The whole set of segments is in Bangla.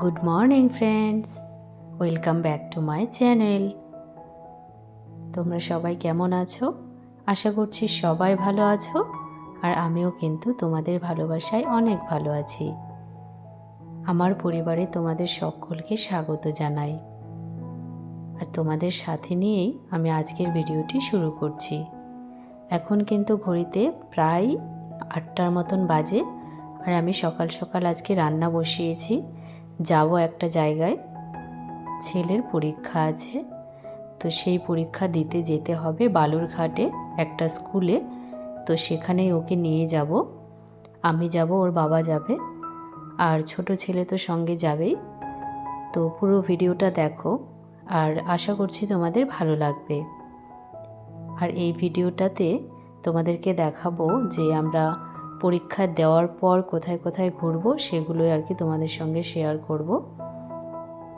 Good morning friends, welcome back to my channel. তোমরা সবাই কেমন আছো? আশা করছি সবাই ভালো আছো, আর আমিও কিন্তু তোমাদের ভালোবাসায় অনেক ভালো আছি। আমার পরিবারে তোমাদের সকলকে স্বাগত জানাই, আর তোমাদের সাথে নিয়েই আমি আজকের ভিডিওটি শুরু করছি। এখন কিন্তু ঘড়িতে প্রায় 8টার মতন বাজে, আর আমি সকাল সকাল আজকে রান্না বসিয়েছি। যাব একটা জায়গায়, ছেলের পরীক্ষা আছে, তো সেই পরীক্ষা দিতে যেতে হবে বালুরঘাটে একটা স্কুলে। তো সেখানেই ওকে নিয়ে যাব, আমি যাব, ওর বাবা যাবে, আর ছোট ছেলে তো সঙ্গে যাবেই। তো পুরো ভিডিওটা দেখো, আর আশা করছি তোমাদের ভালো লাগবে। আর এই ভিডিওটাতে তোমাদেরকে দেখাবো যে আমরা পরীক্ষা দেওয়ার পর কোথায় কোথায় ঘুরবো, সেগুলোই আর কি তোমাদের সঙ্গে শেয়ার করব।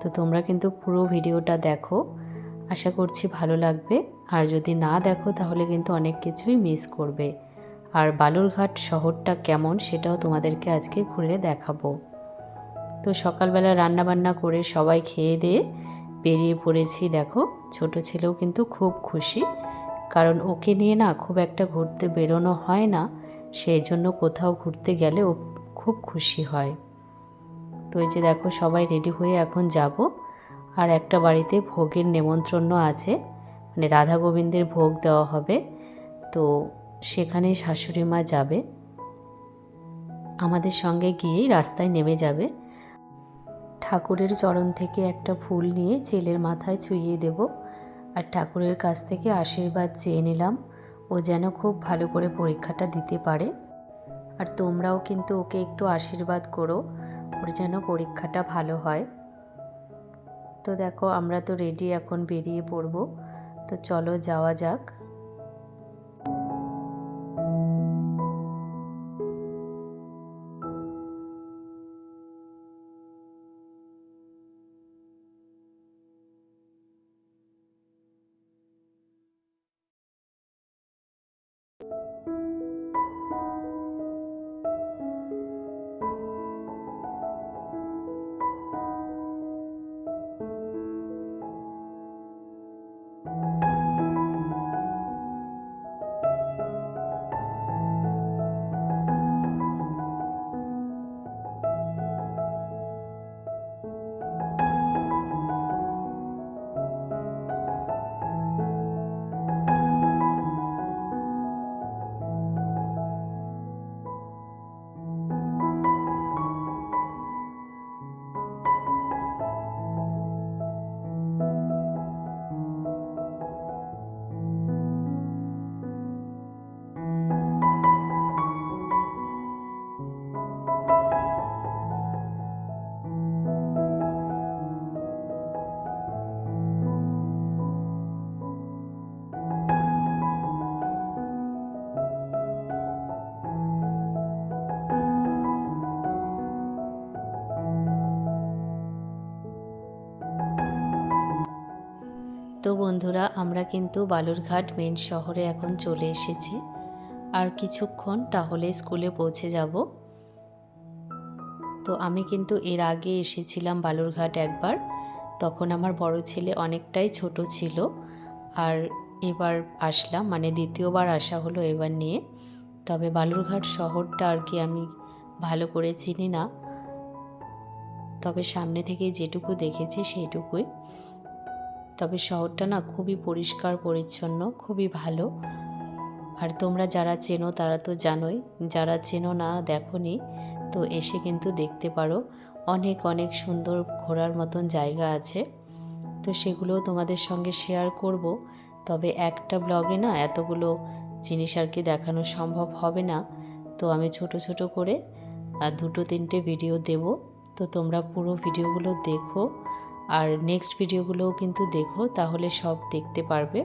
তো তোমরা কিন্তু পুরো ভিডিওটা দেখো, আশা করছি ভালো লাগবে। আর যদি না দেখো তাহলে কিন্তু অনেক কিছুই মিস করবে। আর বালুরঘাট শহরটা কেমন সেটাও তোমাদেরকে আজকে ঘুরে দেখাবো। তো সকালবেলা রান্নাবান্না করে সবাই খেয়ে দিয়ে বেরিয়ে পড়েছি। দেখো, ছোট ছেলেও কিন্তু খুব খুশি, কারণ ওকে নিয়ে না খুব একটা ঘুরতে বেরোনো হয় না, সেই জন্য কোথাও ঘুরতে গেলে ও খুব খুশি হয়। তো এই যে দেখো, সবাই রেডি হয়ে এখন যাব। আর একটা বাড়িতে ভোগের নেমন্ত্রণ আছে, মানে রাধা গোবিন্দের ভোগ দেওয়া হবে। তো সেখানে শাশুড়ি মা যাবে, আমাদের সঙ্গে গিয়েই রাস্তায় নেমে যাবে। ঠাকুরের চরণ থেকে একটা ফুল নিয়ে ছেলের মাথায় ছুঁইয়ে দেব, আর ঠাকুরের কাছ থেকে আশীর্বাদ চেয়ে নিলাম ও যেন খুব ভালো করে পরীক্ষাটা দিতে পারে। আর তোমরাও কিন্তু ওকে একটু আশীর্বাদ করো, ওর যেন পরীক্ষাটা ভালো হয়। তো দেখো, আমরা তো রেডি, এখন বেরিয়ে পড়ব। তো চলো যাওয়া যাক। তো বন্ধুরা, আমরা কিন্তু বালুরঘাট মেন শহরে এখন চলে এসেছি, আর কিছুক্ষণ তাহলে স্কুলে পৌঁছে যাব। তো আমি কিন্তু এর আগে এসেছিলাম বালুরঘাট একবার, তখন আমার বড় ছেলে অনেকটাই ছোট ছিল। আর এবার আসলাম, মানে দ্বিতীয়বার আসা হলো এবার নিয়ে। তবে বালুরঘাট শহরটা আর কি আমি ভালো করে চিনি না, তবে সামনে থেকে যেটুকু দেখেছি সেইটুকুই। তবে শহরটা না খুবই পরিষ্কার পরিচ্ছন্ন, খুবই ভালো। আর তোমরা যারা চেনো তারা তো জানোই, যারা চেনো না, দেখোনি, তো এসে কিন্তু দেখতে পারো। অনেক অনেক সুন্দর ঘোরার মতন জায়গা আছে, তো সেগুলোও তোমাদের সঙ্গে শেয়ার করব। তবে একটা ব্লগে না এতগুলো জিনিস আর কি দেখানো সম্ভব হবে না, তো আমি ছোট ছোট করে 2-3টে ভিডিও দেব। তো তোমরা পুরো ভিডিওগুলো দেখো, আর নেক্সট ভিডিওগুলোও কিন্তু দেখো, তাহলে সব দেখতে পারবে।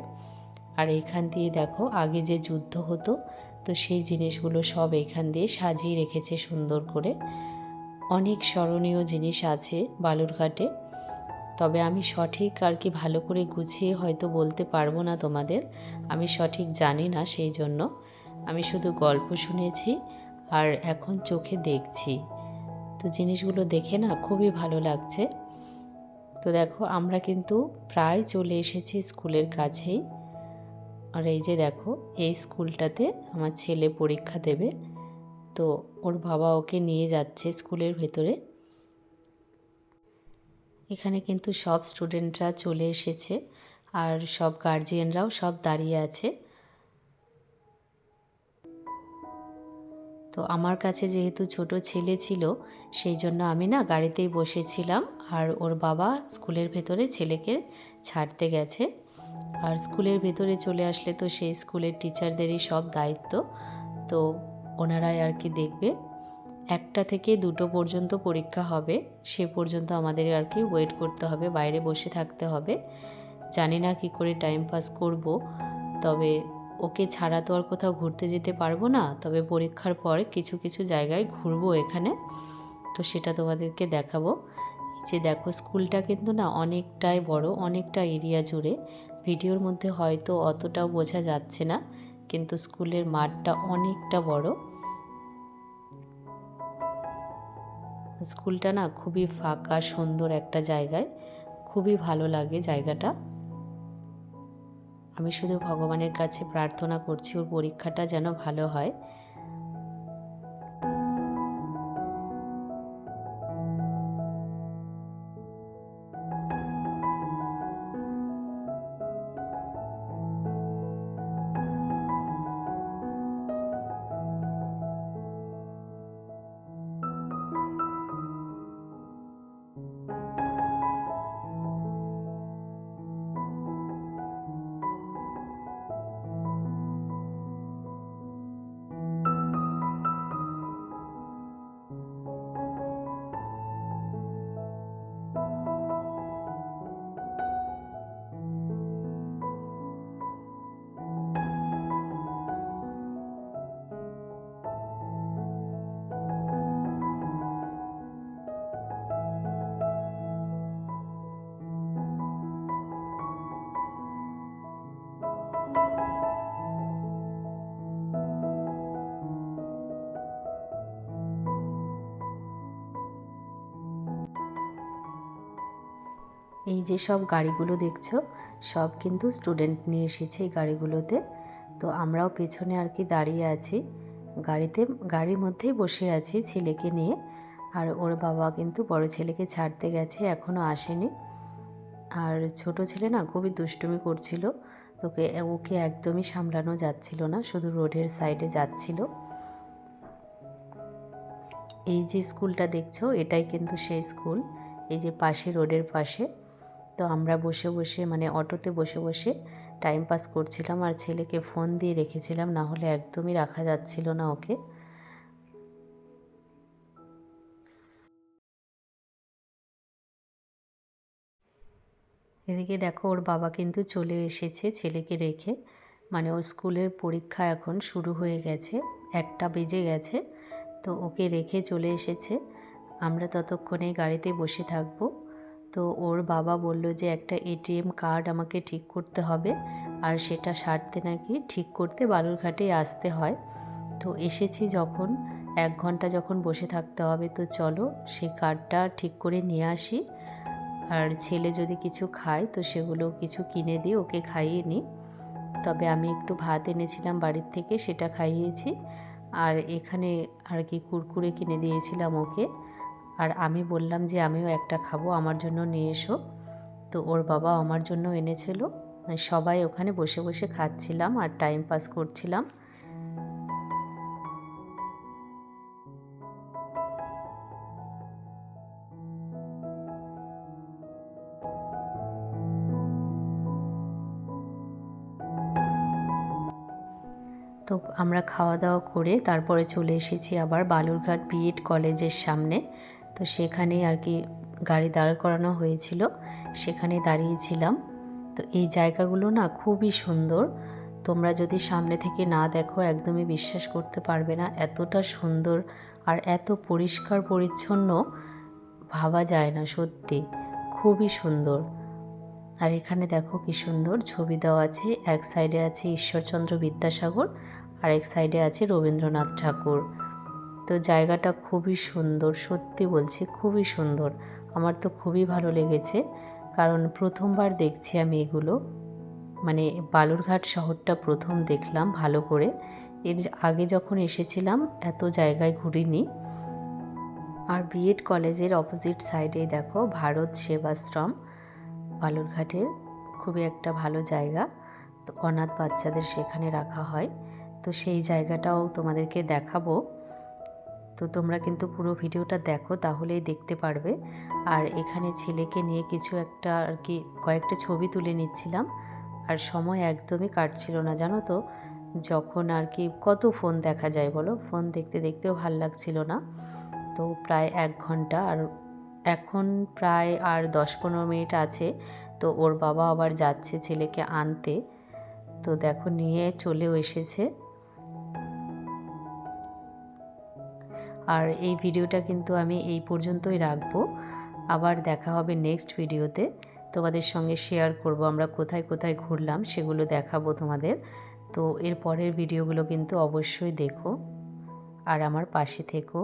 আর এইখান দিয়ে দেখো, আগে যে যুদ্ধ হতো, তো সেই জিনিসগুলো সব এইখান দিয়ে সাজিয়ে রেখেছে সুন্দর করে। অনেক স্মরণীয় জিনিস আছে বালুরঘাটে, তবে আমি সঠিক আর কি ভালো করে গুছিয়ে হয়তো বলতে পারবো না তোমাদের, আমি সঠিক জানি না, সেই জন্য আমি শুধু গল্প শুনেছি আর এখন চোখে দেখছি। তো জিনিসগুলো দেখে না খুবই ভালো লাগছে। তো দেখো আমরা কিন্তু প্রায় চলে এসেছি স্কুলের কাছেই। আর এই যে দেখো, এই স্কুলটাতে আমার ছেলে পরীক্ষা দেবে, তো ওর বাবা ওকে নিয়ে যাচ্ছে স্কুলের ভেতরে। এখানে কিন্তু সব স্টুডেন্টরা চলে এসেছে আর সব গার্জিয়ানরাও সব দাঁড়িয়ে আছে। তো আমার কাছে যেহেতু ছোট ছেলে ছিল, সেই জন্য আমি না গাড়িতেই বসেছিলাম, আর ওর বাবা স্কুলের ভেতরে ছেলেকে ছাড়তে গেছে। আর স্কুলের ভেতরে চলে আসলে তো সেই স্কুলের টিচারদেরই সব দায়িত্ব, তো ওনারাই আর কি দেখবে। 1টা থেকে 2টো পর্যন্ত পরীক্ষা হবে, সে পর্যন্ত আমাদের আর কি ওয়েট করতে হবে, বাইরে বসে থাকতে হবে। জানি না কি করে টাইম পাস করব, তবে ওকে ছাড়া তো আর কোথাও ঘুরতে যেতে পারবো না, তবে পরীক্ষার পর কিছু কিছু জায়গায় ঘুরবো এখানে, তো সেটা তোমাদেরকে দেখাবো। এই যে দেখো, স্কুলটা কিন্তু না অনেকটাই বড়, অনেকটা এরিয়া জুড়ে। ভিডিওর মধ্যে হয়তো অতটাও বোঝা যাচ্ছে না, কিন্তু স্কুলের মাঠটা অনেকটা বড়। স্কুলটা না খুবই ফাঁকা সুন্দর একটা জায়গায়, খুবই ভালো লাগে জায়গাটা। আমি শুধু ভগবানের কাছে প্রার্থনা করছি ওর পরীক্ষাটা যেন ভালো হয়। এই যে সব গাড়িগুলো দেখছো, সব কিন্তু স্টুডেন্ট নিয়ে এসেছে এই গাড়িগুলোতে। তো আমরাও পেছনে আর কি দাঁড়িয়ে আছি, গাড়ির মধ্যেই বসে আছি ছেলেকে নিয়ে। আর ওর বাবা কিন্তু বড় ছেলেকে ছাড়তে গেছে, এখনও আসেনি। আর ছোট ছেলে না খুবই দুষ্টুমি করছিল, ওকে একদমই সামলানো যাচ্ছিল না, শুধু রোডের সাইডে যাচ্ছিল। এই যে স্কুলটা দেখছো, এটাই কিন্তু সেই স্কুল, এই যে পাশে, রোডের পাশে। তো আমরা বসে বসে মানে অটোতে বসে বসে টাইম পাস করছিলাম, আর ছেলেকে ফোন দিয়ে রেখেছিলাম, না হলে একদমই রাখা যাচ্ছিল না ওকে। এদিকে দেখো, ওর বাবা কিন্তু চলে এসেছে ছেলেকে রেখে, মানে ওর স্কুলের পরীক্ষা এখন শুরু হয়ে গেছে, 1টা বেজে গেছে, তো ওকে রেখে চলে এসেছে। আমরা ততক্ষণে গাড়িতে বসে থাকবো। তো ওর বাবা বলল যে একটা এটিএম কার্ড আমাকে ঠিক করতে হবে, আর সেটা সারতে নাকি ঠিক করতে বালুরঘাটে আসতে হয়। তো এসেছি যখন, 1 ঘন্টা যখন বসে থাকতে হবে, তো চলো সেই কার্ডটা ঠিক করে নিয়ে আসি। আর ছেলে যদি কিছু খায় তো সেগুলো কিছু কিনে দিয়ে ওকে খাইয়ে নিই। তবে আমি একটু ভাত এনেছিলাম বাড়ির থেকে, সেটা খাইয়েছি। আর এখানে আর কি কুরকুরে কিনে দিয়েছিলাম ওকে। আর আমি বললাম যে আমিও একটা খাবো, আমার জন্য নিয়ে এসো। তো ওর বাবা আমার জন্য এনেছিল। সবাই ওখানে বসে বসে খাচ্ছিলাম আর টাইম পাস করছিলাম। তো আমরা খাওয়া দাওয়া করে তারপরে চলে এসেছি আবার বালুরঘাট বিএড কলেজের সামনে। তো সেখানেই আর কি গাড়ি দাঁড় করানো হয়েছিল, সেখানে দাঁড়িয়েছিলাম। তো এই জায়গাগুলো না খুবই সুন্দর, তোমরা যদি সামনে থেকে না দেখো একদমই বিশ্বাস করতে পারবে না, এতটা সুন্দর আর এত পরিষ্কার পরিচ্ছন্ন, ভাবা যায় না, সত্যি খুবই সুন্দর। আর এখানে দেখো কি সুন্দর ছবি দেওয়া আছে, এক সাইডে আছে ঈশ্বরচন্দ্র বিদ্যাসাগর, আর এক সাইডে আছে রবীন্দ্রনাথ ঠাকুর। তো জায়গাটা খুবই সুন্দর, সত্যি বলছি খুবই সুন্দর। আমার তো খুবই ভালো লেগেছে, কারণ প্রথমবার দেখছি আমি এগুলো। মানে বালুরঘাট শহরটা প্রথম দেখলাম ভালো করে। এর আগে যখন এসেছিলাম এত জায়গায় ঘুরিনি। আর বিএড কলেজের অপোজিট সাইডেই দেখো ভারত সেবাশ্রম, বালুরঘাটের খুবই একটা ভালো জায়গা। তো অনাথ বাচ্চাদের সেখানে রাখা হয়। তো সেই জায়গাটাও তোমাদেরকে দেখাবো। তো তোমরা কিন্তু পুরো ভিডিওটা দেখো, তাহলেই দেখতে পারবে। আর এখানে ছেলেকে নিয়ে কিছু একটা আর কি কয়েকটা ছবি তুলে নিচ্ছিলাম। আর সময় একদমই কাটছিল না জানো তো। যখন আর কি কত ফোন দেখা যায় বলো, ফোন দেখতে দেখতেও ভাল লাগছিল না। তো প্রায় 1 ঘন্টা, আর এখন প্রায় আর 10-15 মিনিট আছে। তো ওর বাবা আবার যাচ্ছে ছেলেকে আনতে। তো দেখো নিয়ে চলেও এসেছে। আর এই ভিডিওটা কিন্তু আমি এই পর্যন্তই রাখবো। আবার দেখা হবে নেক্সট ভিডিওতে। তোমাদের সঙ্গে শেয়ার করব আমরা কোথায় কোথায় ঘুরলাম, সেগুলো দেখাবো তোমাদের। তো এর পরের ভিডিওগুলো কিন্তু অবশ্যই দেখো আর আমার পাশে থেকো।